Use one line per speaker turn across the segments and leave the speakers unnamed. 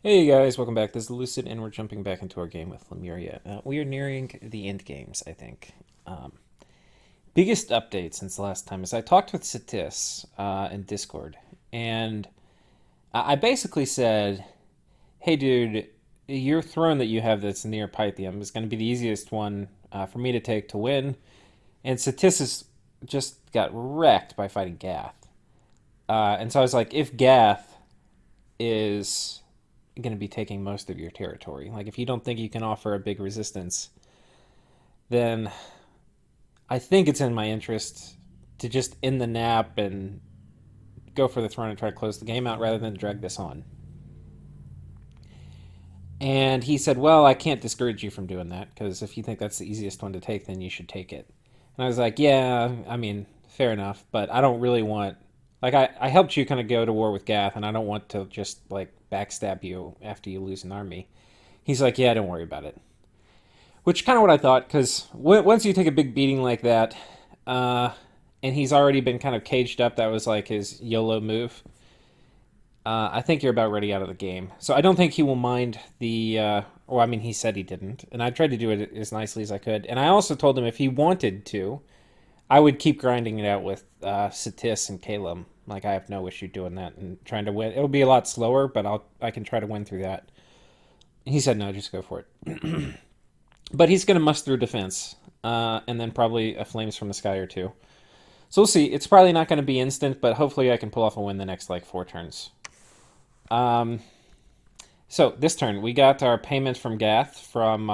Hey guys, welcome back. This is Lucid, and we're jumping back into our game with Lemuria. We are nearing the end games, I think. Um, Biggest update since the last time is I talked with Satis in Discord, and I basically said, "Hey, dude, your throne that you have that's near Pythium is going to be the easiest one for me to take to win." And Satis has just got wrecked by fighting Gath, and so I was like, "If Gath is going to be taking most of your territory. Like, if you don't think you can offer a big resistance, then I think it's in my interest to just end the nap and go for the throne and try to close the game out rather than drag this on." And he said, "Well, I can't discourage you from doing that because if you think that's the easiest one to take, then you should take it." And I was like, "Yeah, I mean, fair enough, but I don't really want. Like, I helped you kind of go to war with Gath, and I don't want to just, like, backstab you after you lose an army." He's like, "Yeah, don't worry about it." Which kind of what I thought, because once you take a big beating like that, uh, and he's already been kind of caged up, that was like his YOLO move. I think you're about ready out of the game. So I don't think he will mind the. Well, I mean, he said he didn't, and I tried to do it as nicely as I could. And I also told him if he wanted to, I would keep grinding it out with Satis and Caleb. Like, I have no issue doing that and trying to win. It'll be a lot slower, but I can try to win through that. He said no, just go for it. But he's going to must through defense, and then probably a flames from the sky or two. So we'll see. It's probably not going to be instant, but hopefully I can pull off a win the next like 4 turns. Um, so this turn we got our payment from Gath from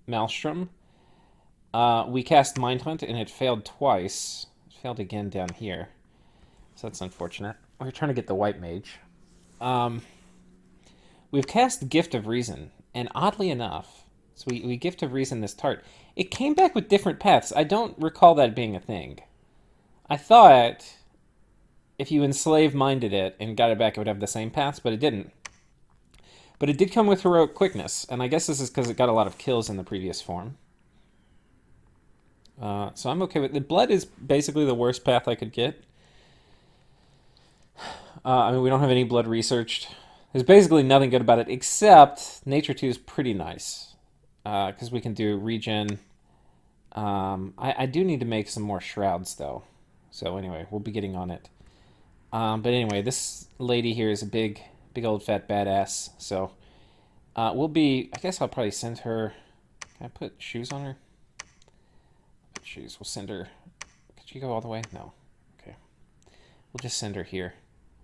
Maelstrom. We cast Mind Hunt and it failed twice. It failed again down here, so that's unfortunate. We're trying to get the white mage. Um, we've cast Gift of Reason, and oddly enough, so we Gift of Reason this tart. It came back with different paths. I don't recall that being a thing. I thought if you enslave minded it and got it back, it would have the same paths, but it didn't. But it did come with heroic quickness, and I guess this is because it got a lot of kills in the previous form. So I'm okay with it. Blood is basically the worst path I could get. I mean, we don't have any blood researched. There's basically nothing good about it, except Nature 2 is pretty nice. Because we can do regen. I do need to make some more shrouds, though. So anyway, we'll be getting on it. But anyway, this lady here is a big old fat badass. So we'll be. I guess I'll probably send her. Can I put shoes on her? Put shoes. We'll send her. Could she go all the way? No. Okay. We'll just send her here.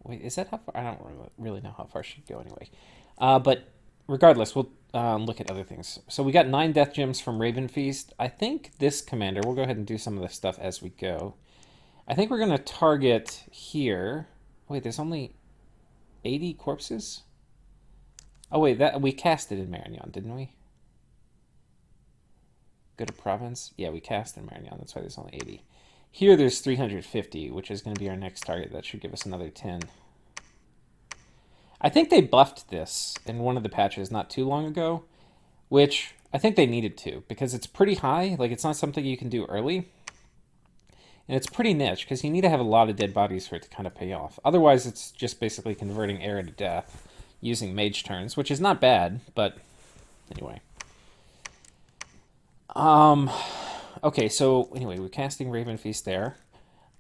Wait, is that how far? I don't really know how far she'd go anyway. But regardless, we'll look at other things. So we got 9 death gems from Raven Feast. I think this commander. We'll go ahead and do some of this stuff as we go. I think we're going to target here. Wait, there's only 80 corpses? Oh, wait, that we cast it in Marignon, didn't we? Go to province? Yeah, we cast in Marignon. That's why there's only 80. Here there's 350, which is going to be our next target. That should give us another 10. I think they buffed this in one of the patches not too long ago, which I think they needed to, because it's pretty high. Like, it's not something you can do early. And it's pretty niche, because you need to have a lot of dead bodies for it to kind of pay off. Otherwise, it's just basically converting air to death using mage turns, which is not bad, but anyway. Okay, so anyway, we're casting Raven Feast there.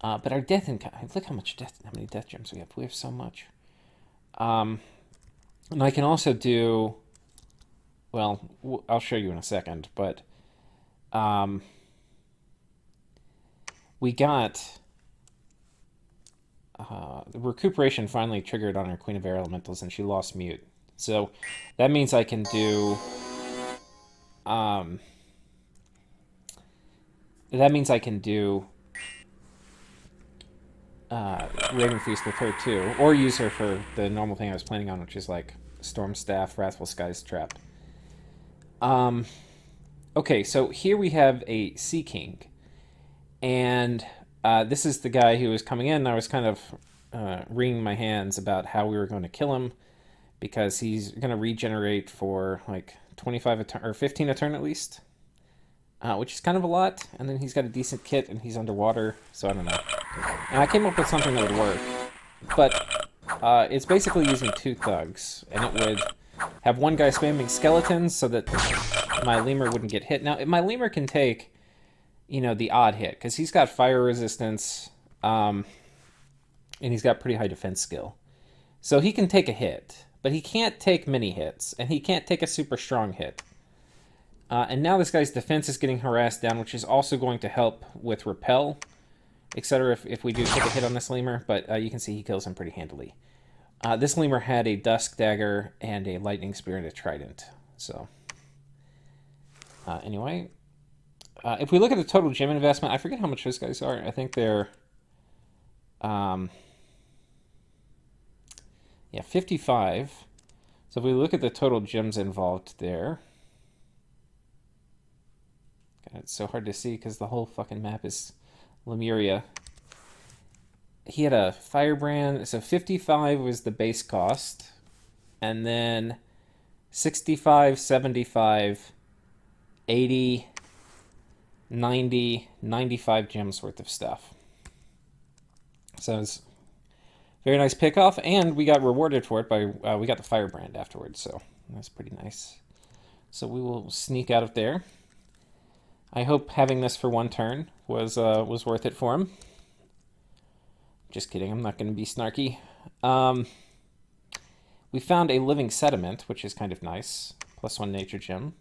But our death in look how many death gems we have. We have so much. And I can also do, well, I'll show you in a second, but we got the recuperation finally triggered on our Queen of Air Elementals, and she lost mute. So that means I can do. That means I can do Raven Feast with her too, or use her for the normal thing I was planning on, which is like Storm Staff, Wrathful Skies Trap. Okay, so here we have a Sea King, and this is the guy who was coming in. I was kind of wringing my hands about how we were going to kill him, because he's going to regenerate for like 25 a turn, or 15 a turn at least, which is kind of a lot. And then he's got a decent kit, and he's underwater, so I don't know. And I came up with something that would work, but It's basically using two thugs, and it would have one guy spamming skeletons so that my lemur wouldn't get hit. Now, my lemur can take, the odd hit, because he's got fire resistance, and he's got pretty high defense skill. So he can take a hit, but he can't take many hits, and he can't take a super strong hit. And now this guy's defense is getting harassed down, which is also going to help with repel, etc. If we do take a hit on this lemur, but you can see he kills him pretty handily. This lemur had a dusk dagger and a lightning spear and a trident. So, anyway, if we look at the total gem investment, I forget how much those guys are. I think they're, 55. So if we look at the total gems involved there, God, it's so hard to see because the whole fucking map is Lemuria. He had a firebrand, so 55 was the base cost, and then 65, 75, 80, 90, 95 gems worth of stuff. So it's very nice pickoff, and we got rewarded for it by we got the firebrand afterwards, so that's pretty nice. So we will sneak out of there. I hope having this for one turn was worth it for him. Just kidding, I'm not going to be snarky. We found a living sediment, which is kind of nice. +1 nature gem.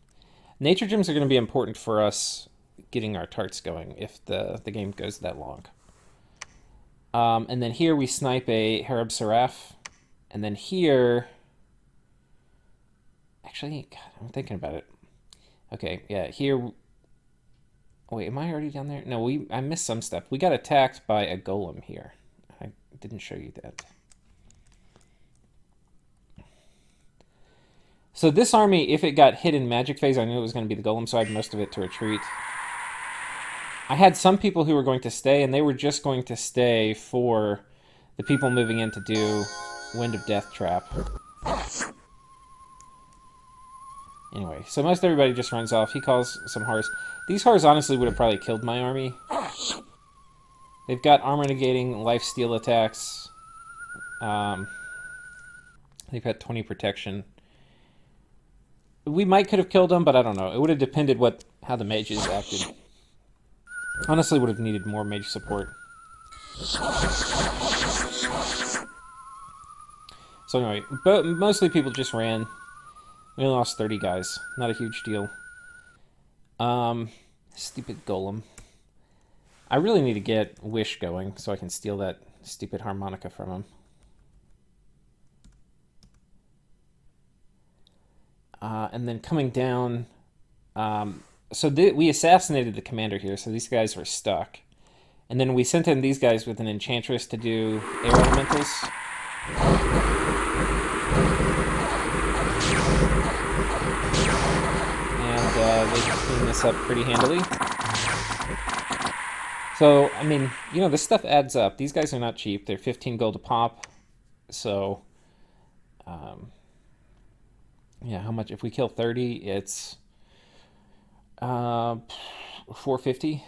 Nature gems are going to be important for us getting our tarts going if the game goes that long. And then here we snipe a Harab Seraph. And then here... Actually, God, I'm thinking about it. Okay, yeah, here... Wait, am I already down there? No, I missed some stuff. We got attacked by a golem here. I didn't show you that. So this army, if it got hit in magic phase, I knew it was going to be the golem, so I had most of it to retreat. I had some people who were going to stay, and they were just going to stay for the people moving in to do Wind of Death Trap. Anyway, so most everybody just runs off. He calls some horrors. These horrors honestly would have probably killed my army. They've got armor negating, life steal attacks. They've got 20 protection. We could have killed them, but I don't know. It would have depended how the mages acted. Honestly, would have needed more mage support. So anyway, mostly people just ran. We only lost 30 guys. Not a huge deal. Stupid golem. I really need to get Wish going so I can steal that stupid harmonica from him. And then coming down... so we assassinated the commander here, so these guys were stuck. And then we sent in these guys with an enchantress to do air elementals. And they cleaned this up pretty handily. So, I mean, this stuff adds up. These guys are not cheap. They're 15 gold a pop. So, yeah, how much? If we kill 30, it's... 450.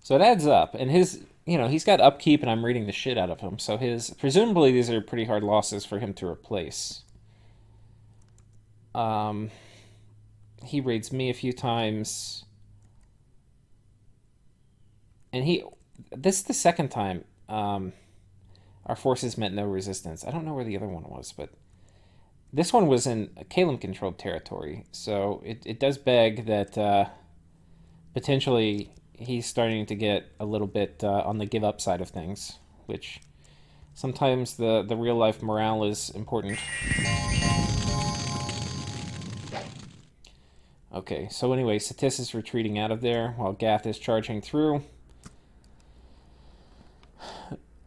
So it adds up, and he's got upkeep, and I'm reading the shit out of him. So presumably these are pretty hard losses for him to replace. He raids me a few times, and this is the second time our forces met no resistance. I don't know where the other one was, but this one was in Calum-controlled territory, so it does beg that potentially he's starting to get a little bit on the give-up side of things, which sometimes the real-life morale is important. Okay, so anyway, Satis is retreating out of there while Gath is charging through.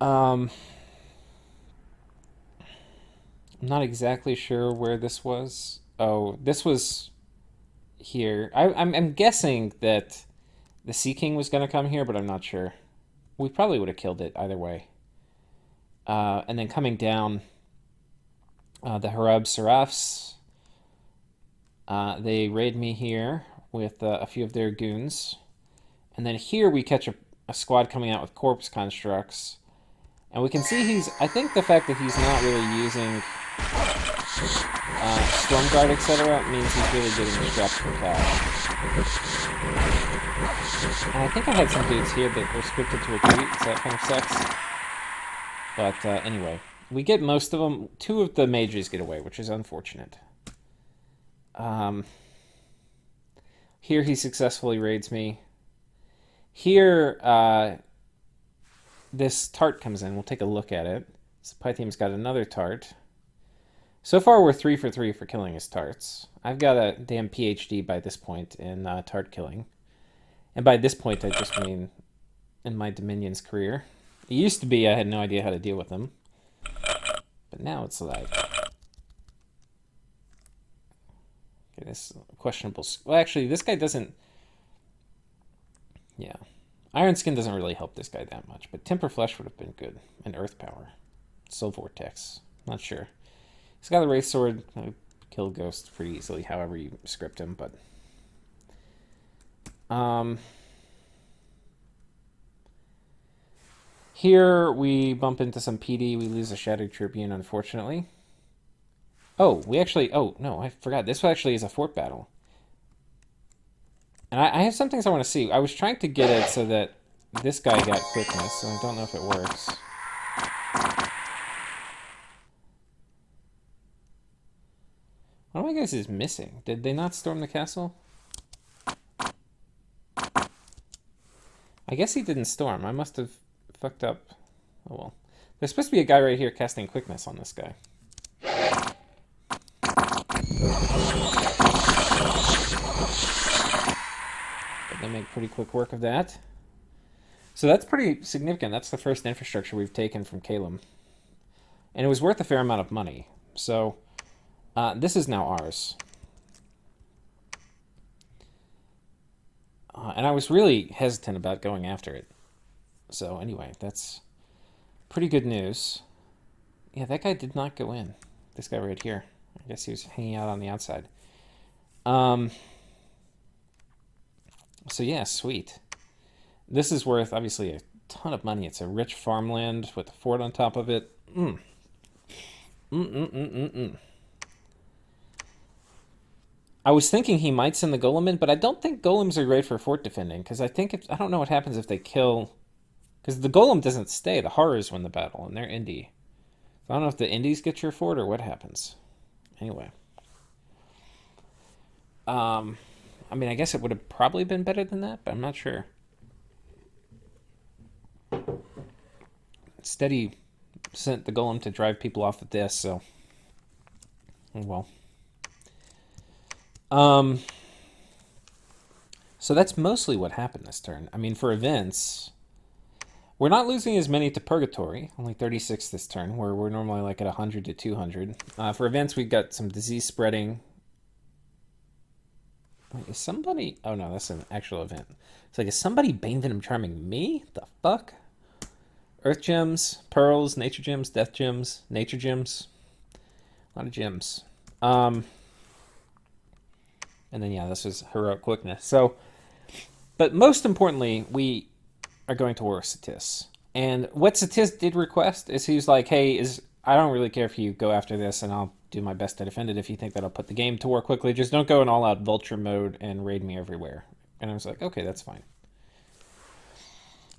I'm not exactly sure where this was. Oh, this was here. I'm guessing that the Sea King was going to come here, but I'm not sure. We probably would have killed it either way. And then coming down, the Harab Seraphs, they raid me here with a few of their goons. And then here we catch a squad coming out with corpse constructs. And we can see he's... I think the fact that he's not really using Storm Guard, etc. means he's really getting strapped for cash. And I think I had some dudes here that were scripted to retreat, so that kind of sucks. But anyway, we get most of them. 2 of the mages get away, which is unfortunate. Here he successfully raids me. Here, this tart comes in. We'll take a look at it. So Pythium's got another tart. So far, we're 3 for 3 for killing his tarts. I've got a damn PhD by this point in tart killing. And by this point, I just mean in my Dominion's career. It used to be I had no idea how to deal with them. But now it's like... Okay, this questionable... Well, actually, this guy doesn't... Yeah. Iron Skin doesn't really help this guy that much, but Temper Flesh would have been good. And Earth Power. Soul Vortex. Not sure. He's got a Wraith Sword. I kill ghosts pretty easily, however you script him, but... Here we bump into some PD. We lose a Shattered Tribune, unfortunately. Oh, we actually... Oh, no, I forgot. This actually is a fort battle. And I have some things I want to see. I was trying to get it so that this guy got quickness, so I don't know if it works. One of my guys is missing. Did they not storm the castle? I guess he didn't storm. I must have fucked up. Oh well. There's supposed to be a guy right here casting quickness on this guy. But they make pretty quick work of that. So that's pretty significant. That's the first infrastructure we've taken from Calum. And it was worth a fair amount of money. So this is now ours. And I was really hesitant about going after it. So anyway, that's pretty good news. Yeah, that guy did not go in. This guy right here. I guess he was hanging out on the outside. So yeah, sweet. This is worth, obviously, a ton of money. It's a rich farmland with a fort on top of it. I was thinking he might send the golem in, but I don't think golems are great for fort defending, because I don't know what happens if they kill... Because the golem doesn't stay. The horrors win the battle, and they're indie. So I don't know if the indies get your fort or what happens. Anyway. I mean, I guess it would have probably been better than that, but I'm not sure. Steady sent the golem to drive people off of this, so... Well... So that's mostly what happened this turn. I mean, for events, we're not losing as many to Purgatory, only 36 this turn, where we're normally like at 100 to 200. For events, we've got some disease spreading. Wait, is somebody... Oh no, that's an actual event. It's like, is somebody Bane Venom Charming me? The fuck? Earth Gems, Pearls, Nature Gems, Death Gems, Nature Gems. A lot of gems. And then, yeah, this is Heroic Quickness. So, but most importantly, we are going to war with Satis. And what Satis did request is he's like, hey, I don't really care if you go after this, and I'll do my best to defend it if you think that'll put the game to war quickly. Just don't go in all-out Vulture mode and raid me everywhere. And I was like, okay, that's fine.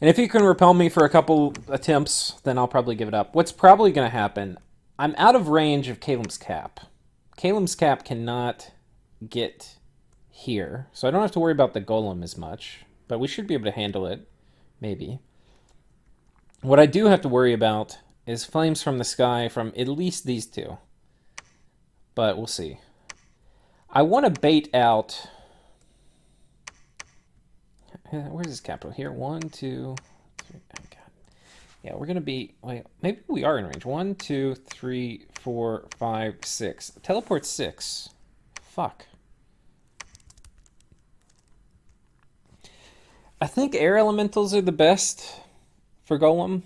And if you can repel me for a couple attempts, then I'll probably give it up. What's probably going to happen, I'm out of range of Calum's Cap. Calum's Cap cannot get here, so I don't have to worry about the golem as much, but we should be able to handle it, maybe. What I do have to worry about is flames from the sky from at least these two, but we'll see. I want to bait out... Where's his capital? Here, 1, 2, 3... Oh, God. Yeah, we're going to be... Wait, maybe we are in range. 1, 2, 3, 4, 5, 6. Teleport 6. Fuck. I think air elementals are the best for golem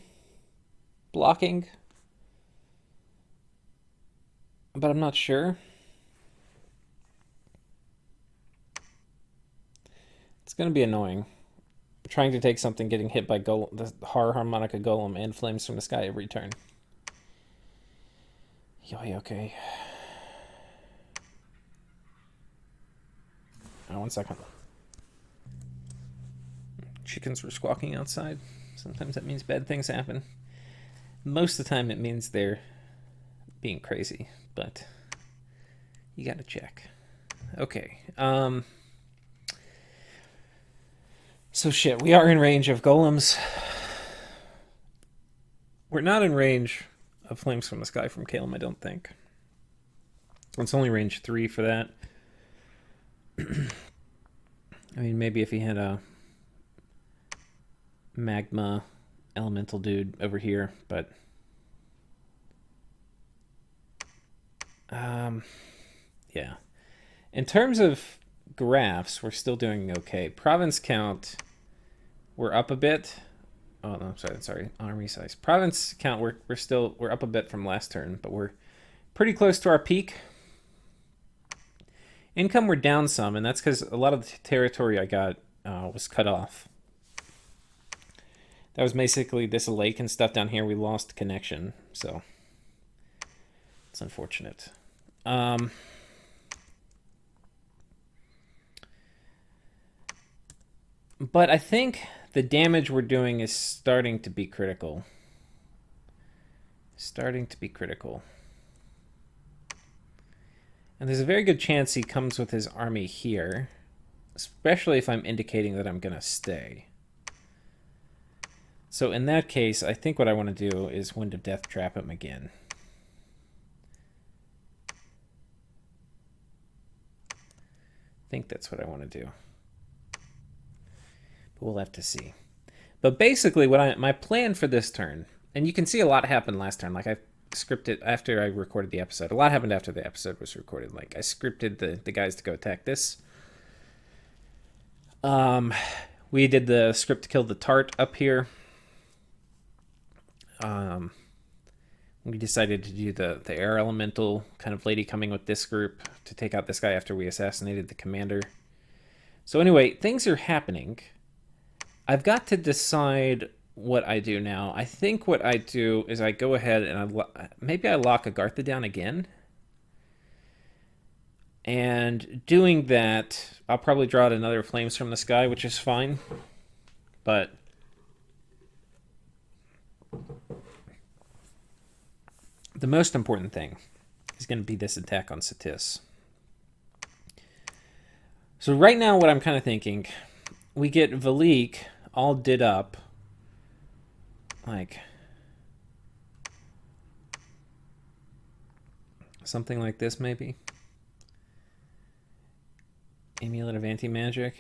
blocking, but I'm not sure. It's going to be annoying trying to take something, getting hit by the horror harmonica golem and flames from the sky every turn. Yoy, okay. Oh, 1 second. Chickens were squawking outside. Sometimes that means bad things happen. Most of the time it means they're being crazy, but you gotta check. Okay. So shit, we are in range of golems. We're not in range of flames from the sky from Calum, I don't think. It's only range 3 for that. I mean, maybe if he had a magma elemental dude over here, but yeah. In terms of graphs, we're still doing okay. Province count, we're up a bit. Oh no, sorry. Army size. Province count, we're up a bit from last turn, but we're pretty close to our peak. Income, we're down some, and that's because a lot of the territory I got was cut off. That was basically this lake and stuff down here. We lost connection, so it's unfortunate. But I think the damage we're doing is starting to be critical. And there's a very good chance he comes with his army here, especially if I'm indicating that I'm going to stay. So in that case, I think what I want to do is Wind of Death trap him again. I think that's what I want to do. But we'll have to see. But basically, my plan for this turn, and you can see a lot happened last turn. Like I scripted after I recorded the episode. A lot happened after the episode was recorded. Like I scripted the guys to go attack this. We did the script to kill the tart up here. We decided to do the air elemental kind of lady coming with this group to take out this guy after we assassinated the commander. So anyway, things are happening. I've got to decide what I do now. I think what I do is I go ahead and maybe I lock Agartha down again. And doing that, I'll probably draw out another Flames from the Sky, which is fine. But the most important thing is going to be this attack on Satis. So right now what I'm kind of thinking, we get Valik all did up. Like something like this maybe. Amulet of Anti-Magic.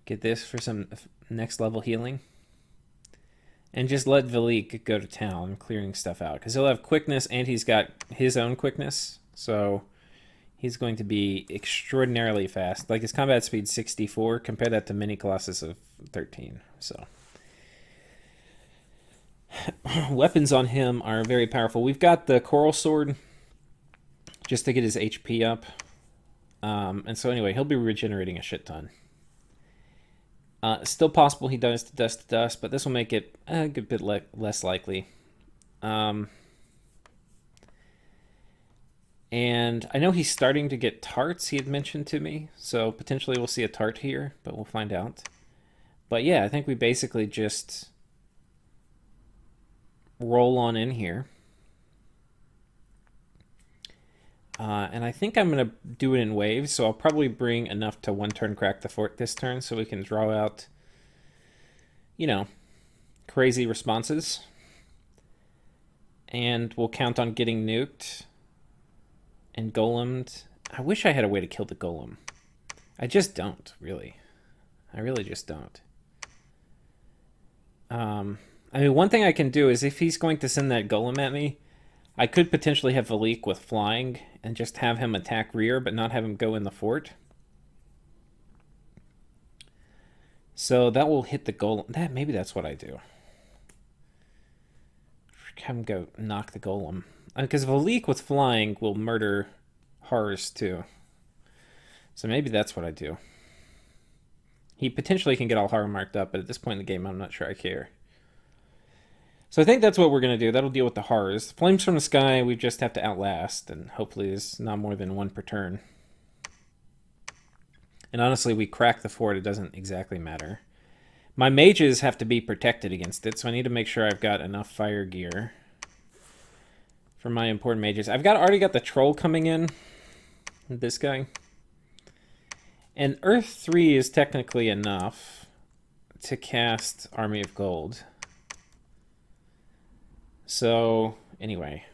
Get this for some next level healing. And just let Valik go to town, clearing stuff out. Because he'll have quickness, and he's got his own quickness. So he's going to be extraordinarily fast. Like his combat speed 64. Compare that to Mini Colossus of 13. So weapons on him are very powerful. We've got the Coral Sword just to get his HP up. And so anyway, he'll be regenerating a shit ton. Still possible he does to dust, but this will make it a good bit less likely. And I know he's starting to get tarts, he had mentioned to me, so potentially we'll see a tart here, but we'll find out. But yeah, I think we basically just roll on in here. And I think I'm going to do it in waves, so I'll probably bring enough to one turn crack the fort this turn so we can draw out, you know, crazy responses. And we'll count on getting nuked and golemed. I wish I had a way to kill the golem. I just don't, really. I really just don't. I mean, one thing I can do is if he's going to send that golem at me, I could potentially have Valik with flying and just have him attack rear, but not have him go in the fort. So that will hit the golem. Maybe that's what I do. Have him go knock the golem. Because Valik with flying will murder horrors too. So maybe that's what I do. He potentially can get all horror marked up, but at this point in the game, I'm not sure I care. So I think that's what we're going to do. That'll deal with the horrors. Flames from the sky, we just have to outlast, and hopefully there's not more than one per turn. And honestly, we crack the fort, it doesn't exactly matter. My mages have to be protected against it, so I need to make sure I've got enough fire gear for my important mages. I've already got the troll coming in, this guy. And Earth 3 is technically enough to cast Army of Gold. So, anyway.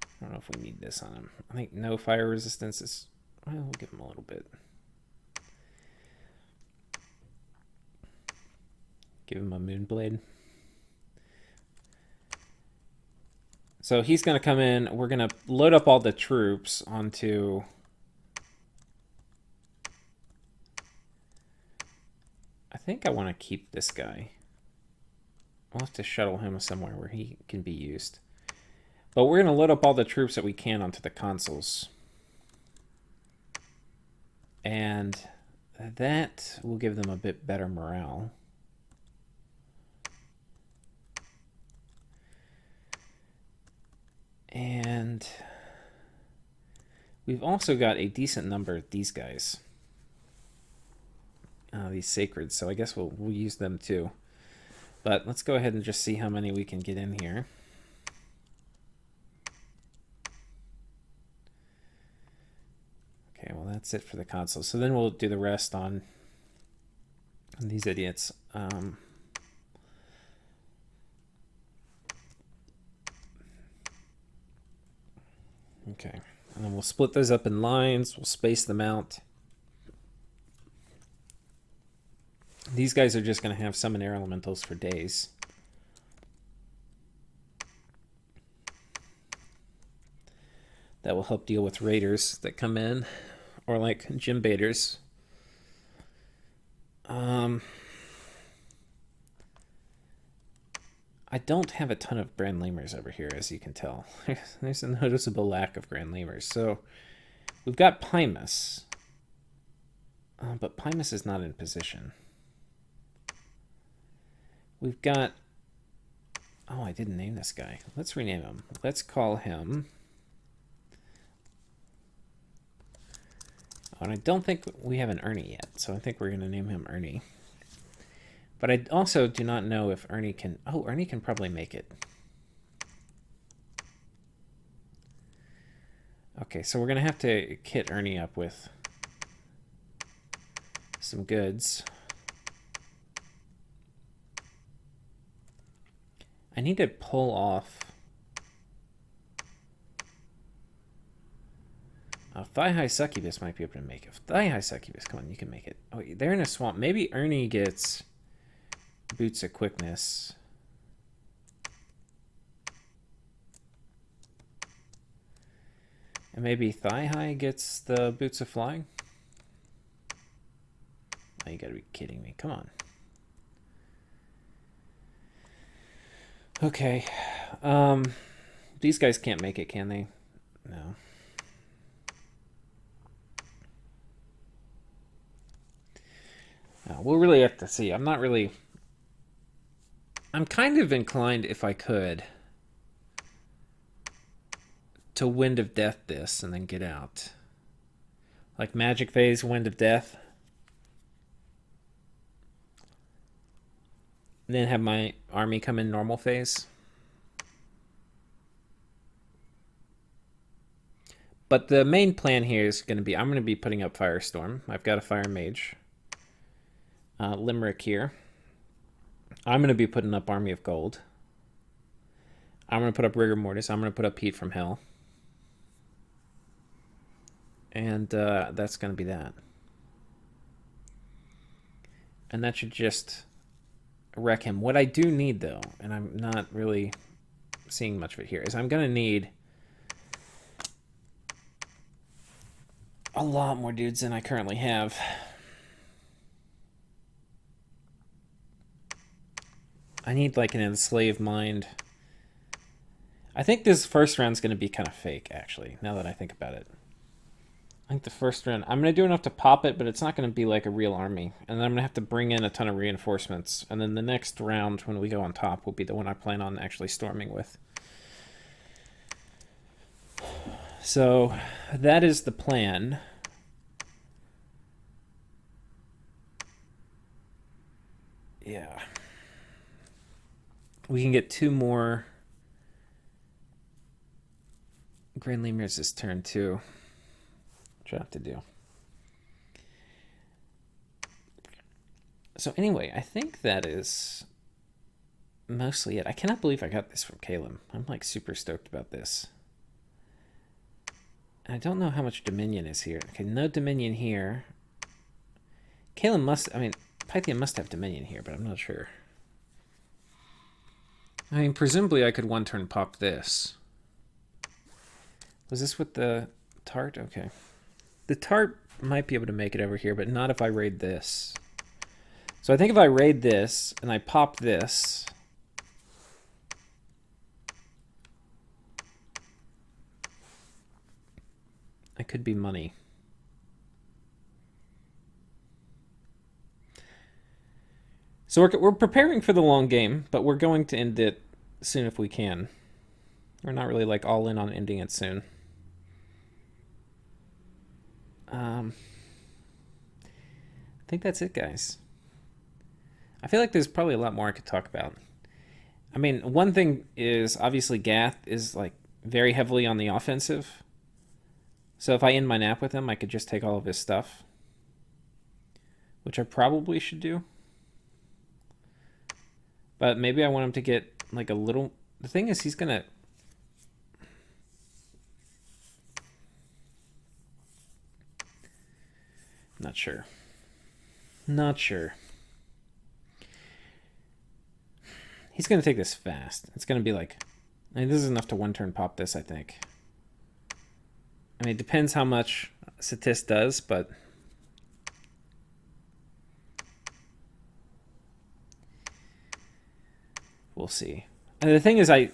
I don't know if we need this on him. I think no fire resistance is... Well, we'll give him a little bit. Give him a Moonblade. So he's going to come in. We're going to load up all the troops onto... I think I want to keep this guy. We'll have to shuttle him somewhere where he can be used. But we're going to load up all the troops that we can onto the consoles. And that will give them a bit better morale. And we've also got a decent number of these guys. These sacreds, so I guess we'll use them too. But let's go ahead and just see how many we can get in here. Okay, well that's it for the console. So then we'll do the rest on these idiots. Okay, and then we'll split those up in lines. We'll space them out. These guys are just going to have summon air elementals for days. That will help deal with raiders that come in, or like gym baiters. I don't have a ton of Grand Lemurs over here, as you can tell. There's a noticeable lack of Grand Lemurs. So we've got Pymus, but Pymus is not in position. We've got... Oh, I didn't name this guy. Let's rename him. Let's call him... Oh, and I don't think we have an Ernie yet, so I think we're going to name him Ernie. But I also do not know if Ernie can... Oh, Ernie can probably make it. Okay, so we're going to have to kit Ernie up with some goods. I need to pull off... Thigh-high succubus might be able to make it. Thigh-high succubus, come on, you can make it. Oh, they're in a swamp. Maybe Ernie gets boots of quickness. And maybe Thigh-high gets the boots of flying? Oh, you gotta be kidding me. Come on. Okay. These guys can't make it, can they? No. We'll really have to see. I'm kind of inclined, if I could, to Wind of Death this and then get out. Like Magic Phase, Wind of Death. And then have my army come in normal phase. But the main plan here is going to be, I'm going to be putting up Firestorm. I've got a Fire Mage. Limerick here. I'm going to be putting up Army of Gold. I'm going to put up Rigor Mortis. I'm going to put up Heat from Hell. And that's going to be that. And that should just wreck him. What I do need, though, and I'm not really seeing much of it here, is I'm going to need a lot more dudes than I currently have. I need like an enslaved mind. I think this first round's going to be kind of fake, actually, now that I think about it. think the first round, I'm going to do enough to pop it, but it's not going to be like a real army. And then I'm going to have to bring in a ton of reinforcements. And then the next round, when we go on top, will be the one I plan on actually storming with. So that is the plan. Yeah. We can get 2 more Grand Lemurs this turn too. Which I have to do. So anyway, I think that is mostly it. I cannot believe I got this from Caleb. I'm like super stoked about this. I don't know how much Dominion is here. Okay, no Dominion here. Caleb must, I mean, Pythian must have Dominion here, but I'm not sure. I mean, presumably I could 1-turn pop this. Was this with the tart? Okay. The tart might be able to make it over here, but not if I raid this. So I think if I raid this and I pop this, I could be money. So we're preparing for the long game, but we're going to end it soon if we can. We're not really like all in on ending it soon. I think that's it, guys. I feel like there's probably a lot more I could talk about. I mean, one thing is obviously Gath is like very heavily on the offensive. So if I end my nap with him, I could just take all of his stuff, which I probably should do. But maybe I want him to get like a little... The thing is, he's going to... Not sure. Not sure. He's going to take this fast. It's going to be like... I mean, this is enough to 1-turn pop this, I think. I mean, it depends how much Satis does, but... We'll see. And the thing is, I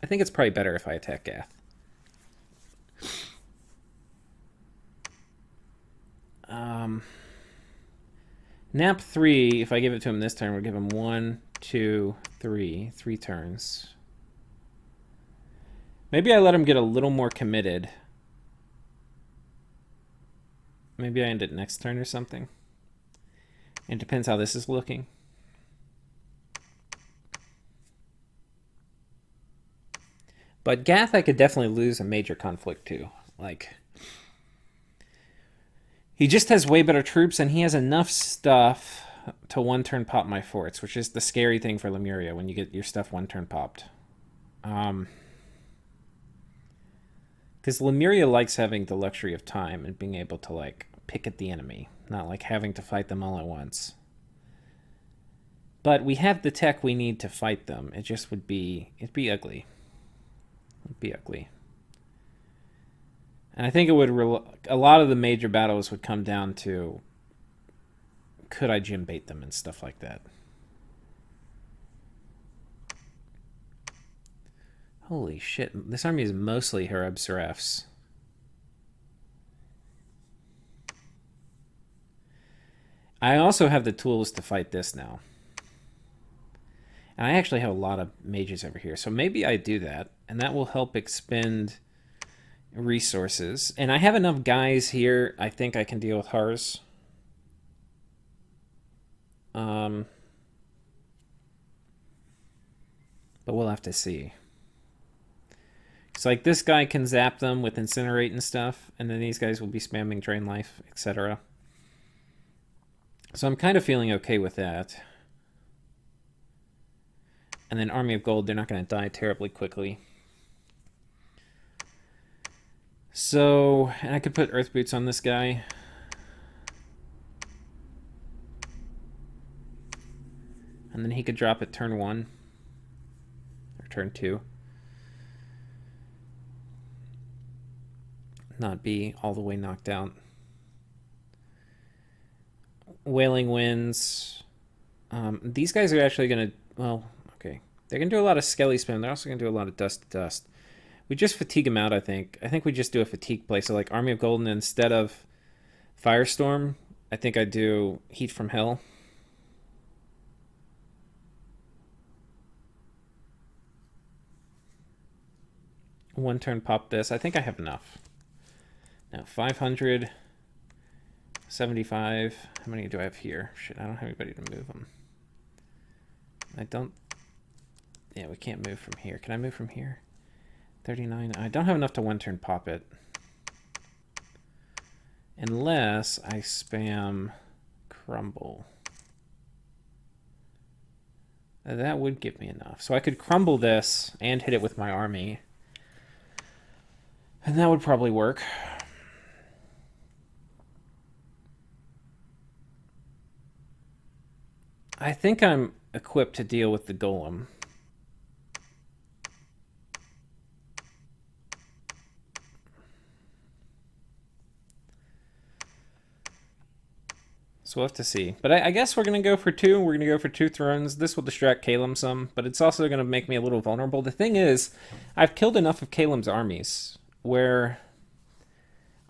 think it's probably better if I attack Gath. Nap 3, if I give it to him this turn, we'll give him 1, 2, 3. 3 turns. Maybe I let him get a little more committed. Maybe I end it next turn or something. It depends how this is looking. But Gath, I could definitely lose a major conflict too. Like, he just has way better troops, and he has enough stuff to 1-turn pop my forts, which is the scary thing for Lemuria when you get your stuff 1-turn popped. Because Lemuria likes having the luxury of time and being able to like pick at the enemy, not like having to fight them all at once. But we have the tech we need to fight them. It just would be, it'd be ugly. It'd be ugly. And I think it would, a lot of the major battles would come down to, could I gym bait them and stuff like that. Holy shit, this army is mostly Hareb Seraphs. I also have the tools to fight this now. And I actually have a lot of mages over here, so maybe I do that, and that will help expend resources. And I have enough guys here, I think I can deal with Hars. But we'll have to see. It's like this guy can zap them with Incinerate and stuff, and then these guys will be spamming Drain Life, etc. So I'm kind of feeling okay with that. And then Army of Gold, they're not going to die terribly quickly. So, and I could put Earth Boots on this guy. And then he could drop it turn 1. Or turn 2. Not be all the way knocked out. Wailing Winds. These guys are actually going to... Well, okay. They're going to do a lot of Skelly spam. They're also going to do a lot of Dust to Dust. We just fatigue him out, I think. I think we just do a fatigue play. So, like, Army of Golden instead of Firestorm, I think I do Heat from Hell. One turn pop this. I think I have enough. Now, 500, 75. How many do I have here? Shit, I don't have anybody to move them. I don't... Yeah, we can't move from here. Can I move from here? 39. I don't have enough to one turn pop it. Unless I spam Crumble. That would give me enough. So I could crumble this and hit it with my army. And that would probably work. I think I'm equipped to deal with the golem. So we'll have to see. But I guess we're going to go for two. We're going to go for 2 thrones. This will distract Calum some, but it's also going to make me a little vulnerable. The thing is, I've killed enough of Calum's armies where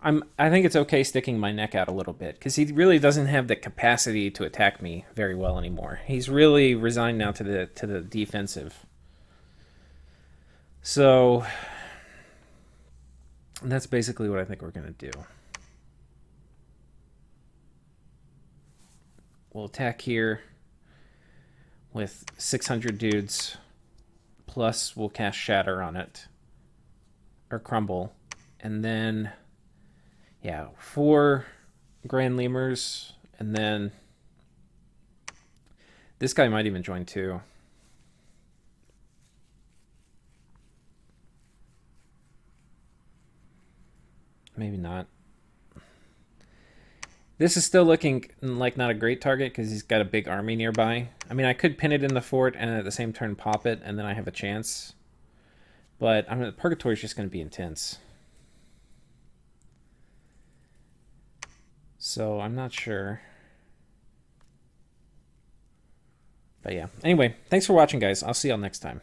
I think it's okay sticking my neck out a little bit, because he really doesn't have the capacity to attack me very well anymore. He's really resigned now to the defensive. So that's basically what I think we're going to do. We'll attack here with 600 dudes, plus we'll cast Shatter on it, or Crumble, and then, yeah, 4 Grand Lemurs, and then this guy might even join too. Maybe not. This is still looking like not a great target because he's got a big army nearby. I mean, I could pin it in the fort and at the same turn pop it, and then I have a chance. But Purgatory is just going to be intense. So I'm not sure. But yeah. Anyway, thanks for watching, guys. I'll see y'all next time.